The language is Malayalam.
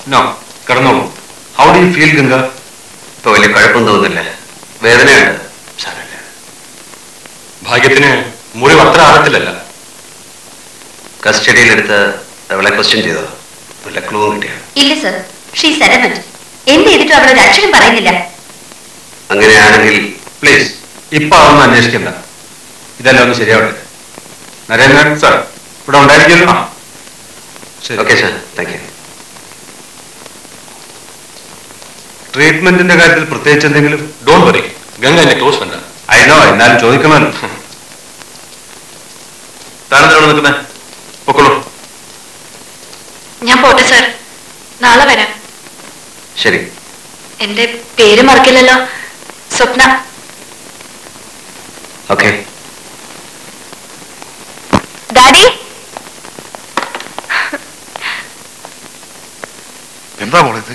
നോ, കിടന്നോളൂ. How do you feel Ganga? ഇപ്പൊ വലിയ കുഴപ്പം തോന്നുന്നില്ല. വേദനയുണ്ട്. സാരമില്ല. ഭാഗ്യത്തിന് മുറിവ് അത്ര ആഴത്തിലല്ല. കസ്റ്റഡിയിലെടുത്ത് അവളെ ക്വസ്റ്റ്യൻ ചെയ്തോ? വല്ല ക്ലൂ കിട്ടിയോ? ഇല്ല സർ. She's adamant. എന്ത് ചെയ്തിട്ടും അവളൊരു അക്ഷരം പറയുന്നില്ല. അങ്ങനെയാണെങ്കിൽ പ്ലീസ് ഇപ്പൊ അതൊന്നും അന്വേഷിക്കണ്ട. ഇതെല്ലാം ഒന്ന് ശരിയാവട്ടെ. നരേന്ദ്രൻ സാർ ഇവിടെ ഉണ്ടായിരിക്കുമല്ലോ. Okay sir, thank you. ട്രീറ്റ്മെന്റിന്റെ കാര്യത്തിൽ പ്രത്യേകിച്ച് എന്തെങ്കിലും? ഡോണ്ട് വറി, ഗംഗ എന്റെ ക്ലോസ് ഫ്രണ്ടാണ്. ഐ നോ, എന്നാലും ചോദിക്കണമല്ലോ. താനെന്താണ് നിൽക്കുന്നത്? പൊക്കോളൂ. ഞാൻ പോട്ടെ സർ, നാളെ വരാം. ശരി. എന്റെ പേര് മറക്കില്ലല്ലോ? സ്വപ്ന. ഓക്കെ. ഡാഡി. എന്താ മോളെ ഇത്?